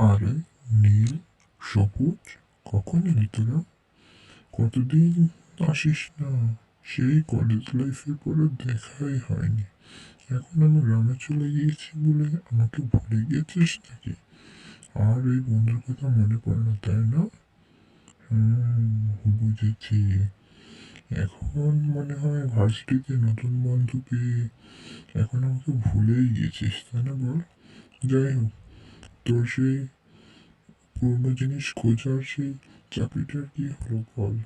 আরে নীল, সবুজ, কখন এলি তোরা? কতদিন আসিস না। সেই কলেজ লাইফের পরে দেখাই হয়নি। এখন আমি গ্রামে চলে গিয়েছি বলে আমাকে ভুলে গিয়েছিস নাকি? আর এই বন্ধুর কথা মনে পড়ে না, তাই না? বুঝেছি। এখন মনে হয় ভার্সিটিতে নতুন বন্ধু পেয়ে এখন আমাকে ভুলেই গিয়েছিস, তাই না বল? যাই হোক, তোর সেই পুরোনো জিনিস খোঁজার সেই চাকরিটার কি হলো বল?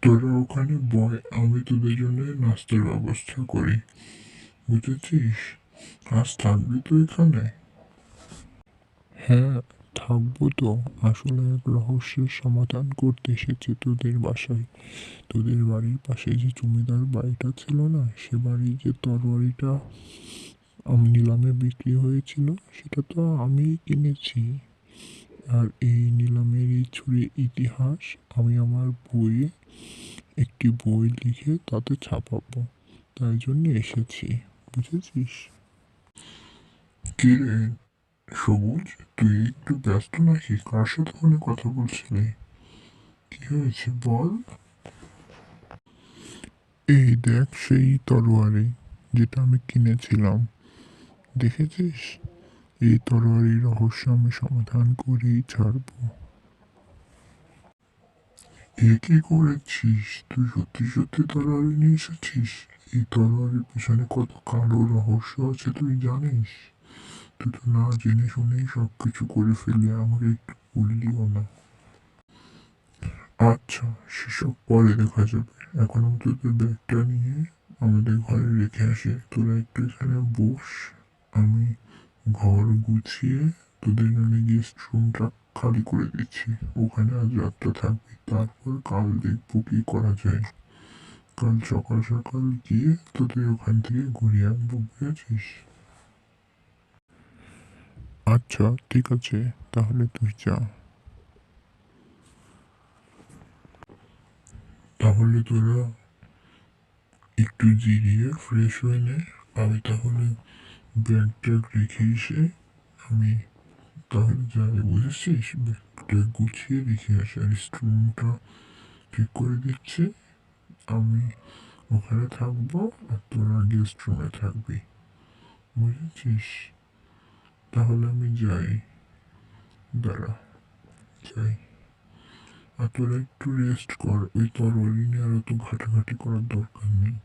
তোরা ওখানে বয়, আমি তোদের জন্য নাস্তার ব্যবস্থা করি, বুঝেছিস? আজ থাকবি তো এখানে? হ্যাঁ, থাকবো তো। আসলে এক রহস্যের সমাধান করতে এসেছি তোদের বাসায়। তোদের বাড়ির পাশে যে জমিদার বাড়িটা ছিল না, সে বাড়ির যে তরবারিটা নিলামে বিক্রি হয়েছিল, সেটা তো আমিই কিনেছি। আর এই নিলামের এই ছুরির ইতিহাস আমি আমার বইয়ে একটি বই লিখে তাতে ছাপাবো, তাই জন্য এসেছি, বুঝেছিস? কি রে সবুজ, তুই একটু ব্যস্ত নাকি? কার সাথে ফোনে কথা বলছিলি? কি হয়েছে বল? এই দেখ সেই তরোয়ারি যেটা আমি কিনেছিলাম, দেখেছিস? এই তরোয়ারির রহস্য আমি সমাধান করেই ছাড়বো। এ কি করেছিস তুই? সত্যি সত্যি তরোয়ারি নিয়ে এসেছিস? এই তরোয়ারির পিছনে কত কালো রহস্য আছে তুই জানিস? তুই তো না জেনে শুনেই সব কিছু করে ফেলে আমাকে একটু বললিও না। আচ্ছা, সেসব পরে দেখা যাবে। এখন আমি তোদের ব্যাগটা নিয়ে আমাদের ঘরে রেখে আসি, তোরা একটু এখানে বস। আমি ঘর গুছিয়ে তোদের জন্য গেস্ট রুমটা খালি করে দিচ্ছি। ওখানে আজ রাতটা থাকবি, তারপর কাল দেখবো কি করা যায়। কাল সকাল সকাল গিয়ে তোদের ওখান থেকে ঘুরিয়ে আনবো, বুঝেছিস? আচ্ছা ঠিক আছে, তাহলে তুই যা। তাহলে তোরা একটু জিরিয়ে ফ্রেশ হয়ে নে। আমি তাহলে ব্যাগ ট্যাগ রেখে এসে আমি তাহলে যাই, বুঝেছিস? ব্যাগটা গুছিয়ে রেখে আসি, আর রুমটা ঠিক করে দিচ্ছি। আমি ওখানে থাকবো আর তোরা গেস্ট রুমে থাকবি, বুঝেছিস? তাহলে আমি যাই, দাঁড়া, যাই। আর তোরা একটু রেস্ট কর, ওই তরবারি নিয়ে আর অত ঘাটাঘাটি করার দরকার নেই।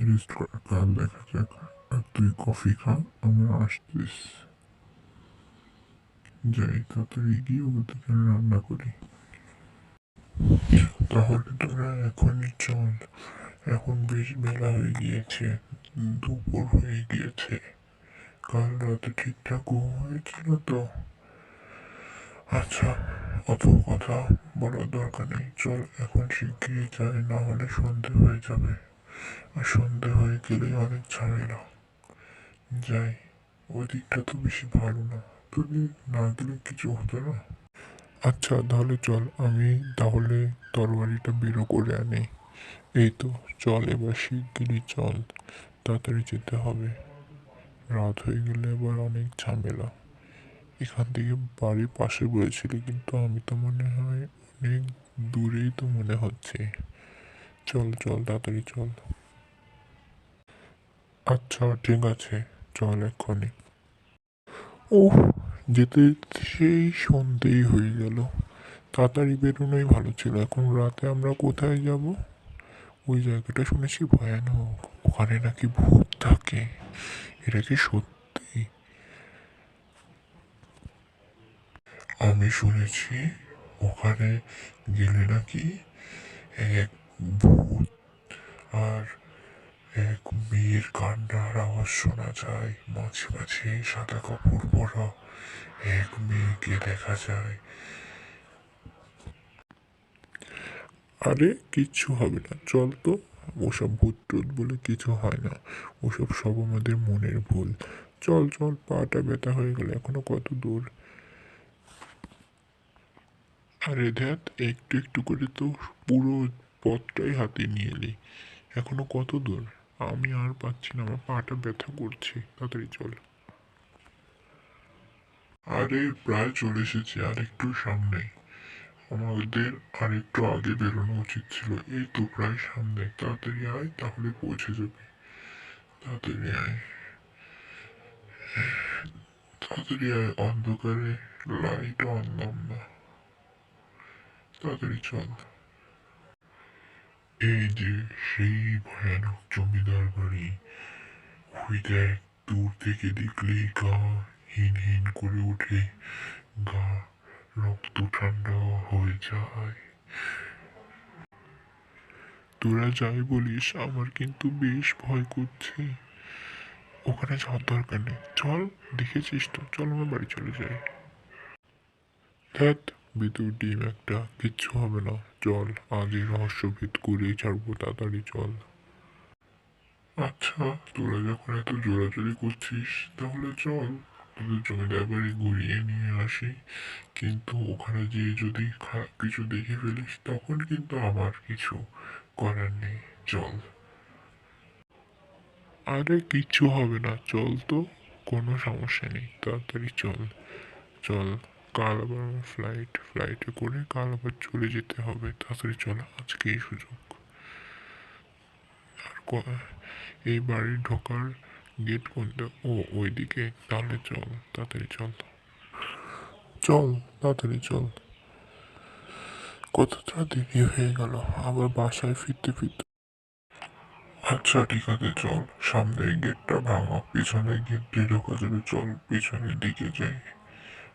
রেস্ট কর, কাল দেখা যাক। আর তুই কফি খা, আমরা আসছিস। যাই তাড়াতাড়ি গিয়ে ওদের জন্য রান্না করি। তাহলে তোরা এখনই চল, এখন বেশ বেলা হয়ে গিয়েছে, দুপুর হয়ে গিয়েছে। কাল রাতে ঠিকঠাক ঘুম হয়েছিল তো? আচ্ছা, অত কথা বলার দরকার নেই, চল এখন শিগগিরই যাই, না হলে সন্ধে হয়ে যাবে। আর সন্ধে হয়ে গেলে অনেক ঝামেলা। যাই, ওই দিকটা তো বেশি ভালো না, যদি না গেলে কিছু হতো না। আচ্ছা তাহলে চল, আমি তাহলে তরবারিটা বেরো করে আনি। এই তো, চল এবার শিগগিরই চল, তাড়াতাড়ি যেতে হবে। রাত হয়ে গেলে আবার অনেক ঝামেলা। এখান থেকে বাড়ির পাশে বলেছিলি, কিন্তু আমি তো মনে হয় অনেক দূরেই তো মনে হচ্ছে। চল চল তাড়াতাড়ি চল। আচ্ছা ঠিক আছে, চল এক্ষুনি। ওহ, যেতে সেই সন্ধেই হয়ে গেল। তাড়াতাড়ি বেরোনোই ভালো ছিল, এখন রাতে আমরা কোথায় যাব? ওই জায়গাটা শুনেছি ভয়ানক, ওখানে নাকি ভূত থাকে। এটা কি সত্যি? আমি শুনেছি ওখানে গেলে নাকি এক ভূত আর এক মেয়ের কান্নার আওয়াজ শোনা যায়, মাঝে মাঝে সাদা কাপড় পরা এক মেয়েকে দেখা যায়। আরে কিচ্ছু হবে না, চল তো। ওসব ভূত টুত বলে কিছু হয় না, ওসব সব আমাদের মনের ভুল। চল চল, পাটা ব্যথা হয়ে গেল, এখনো কত দূর। আরে ধ্যাত, একটু একটু করে তো পুরো পথটাই হাতে নিয়ে এলি, এখনো কত দূর? আমি আর পাচ্ছি না, আমার পাটা ব্যথা করছে, তাড়াতাড়ি চল। আরে প্রায় চলে এসেছি, আর একটু সামনে। আমাদের আর একটু আগে বেরোনো উচিত ছিল। এই তো প্রায় সামনে, তাড়াতাড়ি আয়, তাহলে পৌঁছে যাবে। তাড়াতাড়ি আয়, তাড়াতাড়ি আয়, অন্ধকারে লাইটও আনলাম না। তাড়াতাড়ি চল। এই যে সেই ভয়ানক জমিদার বাড়ি। ওই দেখ, দূর থেকে দেখলেই গা হিন হিন করে ওঠে, গা রক্ত ঠান্ডা হয়ে যায়। তোরা যাই বলিস, আমার কিন্তু বেশ ভয় করছে। ওখানে যাওয়ার দরকার নেই, চল। দেখেছিস তো, চল আমার বাড়ি চলে যাই। ধ্যাত, ভিতর ডিম একটা, কিচ্ছু হবে না। চল, আজ এই রহস্য ভেদ করেই ছাড়বো, তাড়াতাড়ি চল। আচ্ছা, তোরা যখন এত জোরাজুরি করছিস, তাহলে চল তোদের জমিদার বাড়ি ঘুরিয়ে নিয়ে আসি। কিন্তু ওখানে গিয়ে যদি খারাপ কিছু দেখে ফেলিস, তখন কিন্তু আমার কিছু করার নেই। চল। আরে কিচ্ছু হবে না, চল তো, কোনো সমস্যা নেই, তাড়াতাড়ি চল। চল, কাল আবার আমার ফ্লাইটে করে কাল আবার চলে যেতে হবে। তাড়াতাড়ি চল, আজকেই সুযোগ। আর এই বাড়ি ঢোকার গেট কোনটা? ও, ওইদিকে। তাহলে চল, তাড়াতাড়ি চল। চল, তাড়াতাড়ি চল। কতটা দেরি হয়ে গেল আবার বাসায় ফিরতে ফিরতে। আচ্ছা ঠিক আছে, চল। সামনের গেটটা ভাঙা, পিছনের গেট দিয়ে ঢোকা যাবে। চল পিছনের দিকে যাই।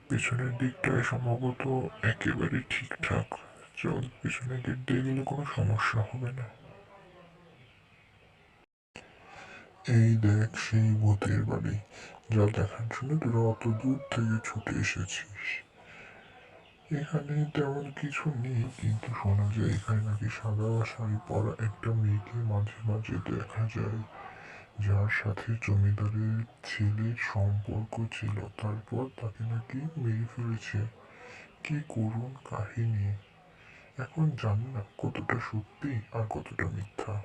পেছনের দিকটায় সম্ভবত একেবারে ঠিকঠাক। চল, পিছনের গেট দিয়ে গেলে কোনো সমস্যা হবে না। এই দেখ সেই ভূতের বাড়ি, যা দেখার জন্য তোরা অত দূর থেকে ছুটে এসেছিস। এখানে তেমন কিছু নেই, কিন্তু শোনা যায় এখানে নাকি সাদা শাড়ি পরা একটা মেয়েকে মাঝে মাঝে দেখা যায়, যার সাথে জমিদারের ছেলের সম্পর্ক ছিল। তারপর তাকে নাকি মেরে ফেলেছে। কি করুণ কাহিনী। এখন জানি না কতটা সত্যি আর কতটা মিথ্যা।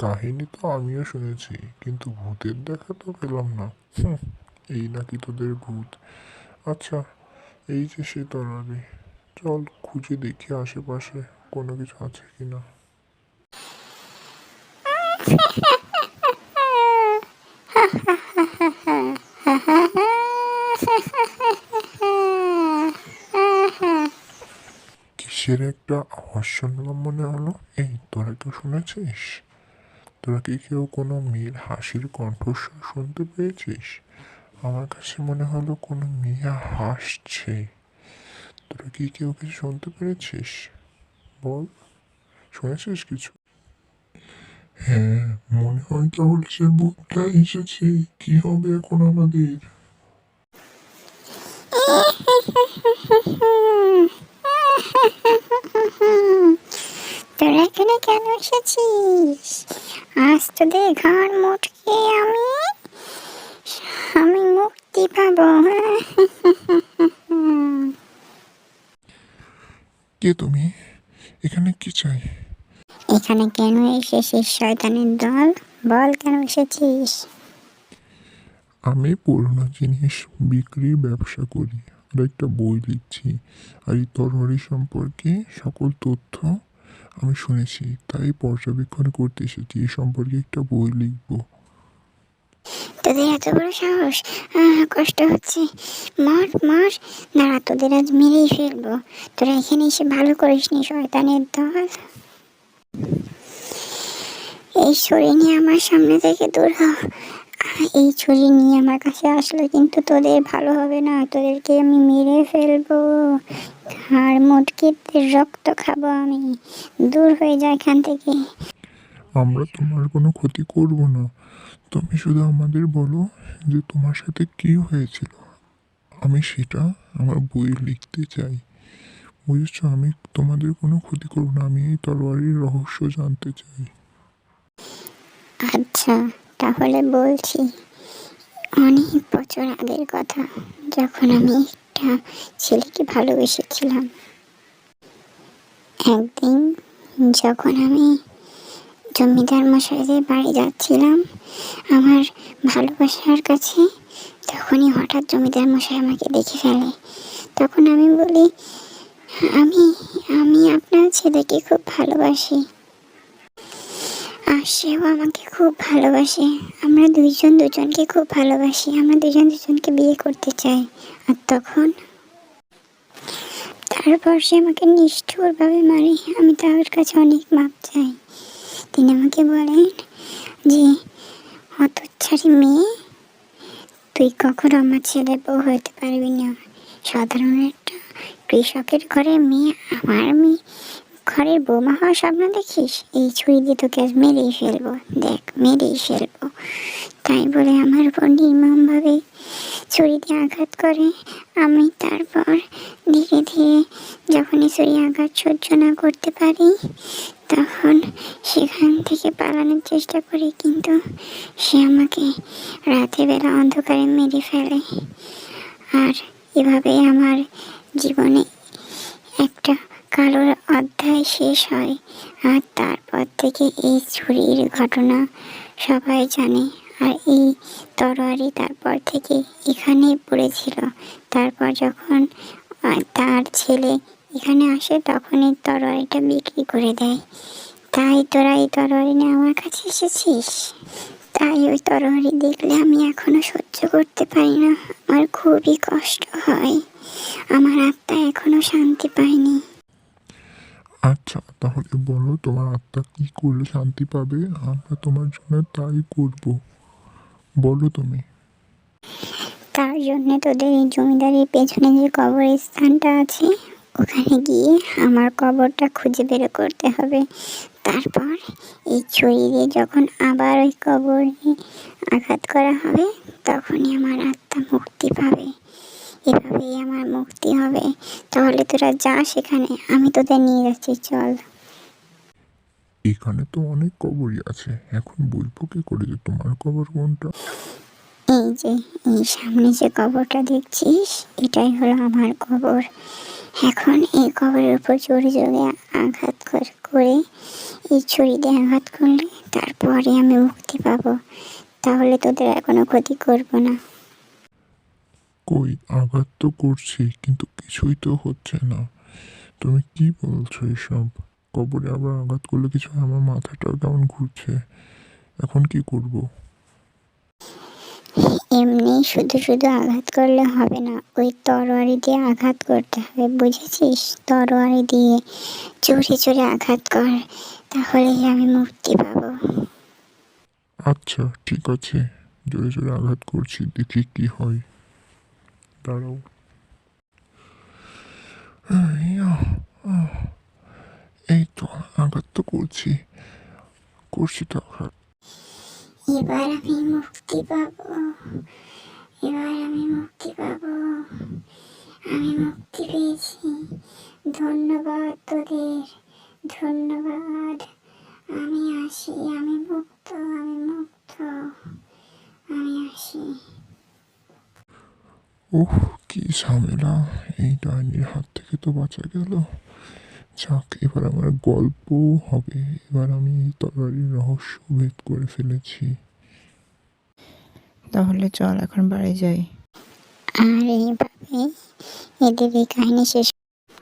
কাহিনী তো আমিও শুনেছি, কিন্তু ভূতের দেখা তো পেলাম না। এই নাকি তোদের ভূত? আচ্ছা, এই যে সে তরবারি, চল খুঁজে দেখি আশেপাশে কোনো কিছু আছে কিনা। কিসের একটা আওয়াজ শুনলাম মনে হলো। এই, তোরা কেউ শুনেছিস? তোরা কি কেউ কোনো মেয়ের হাসির কণ্ঠস্বর শুনতে পেয়েছিস? আমার কাছে মনে হলো কোনো মেয়ে হাসছে। তোরা কি কেউ কিছু শুনতে পেরেছিস? বল, শুনেছিস কিছু? হ্যাঁ, মনে হয় তাহলে সে ভূতটা এসেছে। কি হবে এখন আমাদের? তোরা এখানে কেন এসেছিস? আজ তোদের ঘাড় মোটকে আমি আমি মুক্তি পাবো। কে তুমি? এখানে কি চাই? এখানে কেন এসেছিস শয়তানের দল? বল কেন এসেছিস? আমি পুরনো জিনিস বিক্রির ব্যবসা করি, আর একটা বই লিখছি। আর এই তরবারি সম্পর্কে সকল তথ্য আমি শুনেছি, তাই পর্যবেক্ষণ করতে এসেছি। এই সম্পর্কে একটা বই লিখবো। তোদের এত বড় সাহস! কষ্ট হচ্ছে। মর মর, দাঁড়া, তোদের আজ মেরেই ফেলবো। তোরা এখানে এসে ভালো করিসনি শয়তানের দল। এই ছুরি নিয়ে আমার সামনে থেকে দূর হ। এই ছুরি নিয়ে আমার কাছে আসলে কিন্তু তোদের ভালো হবে না। তোদেরকে আমি মেরে ফেলবো, আর মুটকিতে রক্ত খাবো আমি। দূর হয়ে যায় এখান থেকে। আমরা তোমার কোনো ক্ষতি করব না। তুমি শুধু আমাদের বলো যে তোমার সাথে কি হয়েছিল। আমি সেটা আমার বইয়ে লিখতে চাই। বুঝেছো? আমি তোমাদের কোনো ক্ষতি করব না। আমি এই তরবারির রহস্য জানতে চাই। আচ্ছা, তাহলে বলছি। অনেক বছর আগের কথা, যখন আমি একটা ছেলেকে ভালোবেসেছিলাম। একদিন যখন আমি জমিদার মশাইদের বাড়ি যাচ্ছিলাম, আমার ভালোবাসার কাছে তখনই হঠাৎ জমিদার মশাই আমাকে দেখে ফেলে। তখন আমি বলি, আমি আমি আপনার ছেলেকে খুব ভালোবাসি, আর সেও আমাকে খুব ভালোবাসে। আমরা দুইজন দুজনকে খুব ভালোবাসি, আমরা দুজন দুজনকে বিয়ে করতে চাই। আর তারপর সে আমাকে নিষ্ঠুরভাবে মারে। আমি তার কাছে অনেক মাপ চাই। তিনি আমাকে বলেন যে, হতচ্ছাড়ি মেয়ে, তুই কখনো আমার ছেলের বউ হতে পারবি না। সাধারণ একটা কৃষকের ঘরের মেয়ে আমার মেয়ে ঘরের বৌমা হওয়ার স্বপ্ন দেখিস? এই ছুরি দিয়ে তোকে আজ মেরেই ফেলবো, দেখ মেরেই ফেলবো। তাই বলে আমার উপর নির্মমভাবে ছুরি দিয়ে আঘাত করে। আমি তারপর ধীরে ধীরে যখনই ছুরি আঘাত সহ্য না করতে পারি, তখন সেখান থেকে পালানোর চেষ্টা করি, কিন্তু সে আমাকে রাতের বেলা অন্ধকারে মেরে ফেলে। আর এভাবে আমার জীবনে একটা কালো অধ্যায় শেষ হয়। আর তারপর থেকে এই ছুরির ঘটনা সবাই জানে। আর এই তরোয়ারি তারপর থেকে এখানেই পড়েছিল। তারপর যখন তার ছেলে এখানে আসে, তখন এই তরোয়ারিটা বিক্রি করে দেয়। তাই তোরা এই তরোয়ারি নিয়ে আমার কাছে এসেছিস? তাই ওই তরোয়ারি দেখলে আমি এখনো সহ্য করতে পারি না, আমার খুবই কষ্ট হয়, আমার আত্মা এখনো শান্তি পায়নি। আচ্ছা, তাহলে বলো তোমার আত্মা কি করলে শান্তি পাবে? আমরা তোমার জন্য তাই করব, বলো তুমি। তার জন্য তোদের এই জমিদারির পেছনে যে কবরস্থানটা আছে, ওখানে গিয়ে আমার কবরটা খুঁজে বের করতে হবে। তারপর এই ছুরি দিয়ে যখন আবার ওই কবরে আঘাত করা হবে, তখনই আমার আত্মা মুক্তি পাবে। এভাবেই আমার মুক্তি হবে। তাহলে তোরা যা, সেখানে আমি তোদের নিয়ে যাচ্ছি, চল। এখানে তো অনেক কবরই আছে, এখন বলবো কি করে যে তোমার কবর কোনটা? এই যে এই সামনে যে কবরটা দেখছিস, এটাই হলো আমার কবর। এখন এই কবরের উপর জোরে জোরে আঘাত করে এই ছুরি দিয়ে আঘাত করলে তারপরে আমি মুক্তি পাবো। তাহলে তোদের আর কোনো ক্ষতি করবো না। কই, আঘাত তো করছি কিন্তু কিছুই তো হচ্ছে না। তুমি কি বলছো এসব? কবরে আবার আঘাত করলে কিছু হয়? আমার মাথাটাও কেমন ঘুরছে। এখন কি করব? এমনি শুধু শুধু আঘাত করলে হবে না, ওই তরোয়ারি দিয়ে আঘাত করতে হবে, বুঝেছিস? তরোয়ারি দিয়ে জোরে জোরে আঘাত কর, তাহলেই আমি মুক্তি পাবো। আচ্ছা ঠিক আছে, জোরে জোরে আঘাত করছি, দেখি কি হয়। দাঁড়াও। ইয়া, আহ, এই তো, আঘাত তো করছি তো আঘাত। এবার আমি মুক্তি পাবো, এবার আমি মুক্তি পাবো, আমি মুক্তি পেয়েছি। ধন্যবাদ তোদের, ধন্যবাদ। আমি আসি, আমি মুক্ত, আমি মুক্ত, আমি আসি। ওহ, কি ঝামেলা! এই ডাইনির হাত থেকে তো বাঁচা গেল। যাক, এবার আমার গল্প হবে। এবার আমি এই তরবারির রহস্য ভেদ করে ফেলেছি। তাহলে চল এখন বাড়ি যাই। আর এইভাবে এদের এই কাহিনী শেষ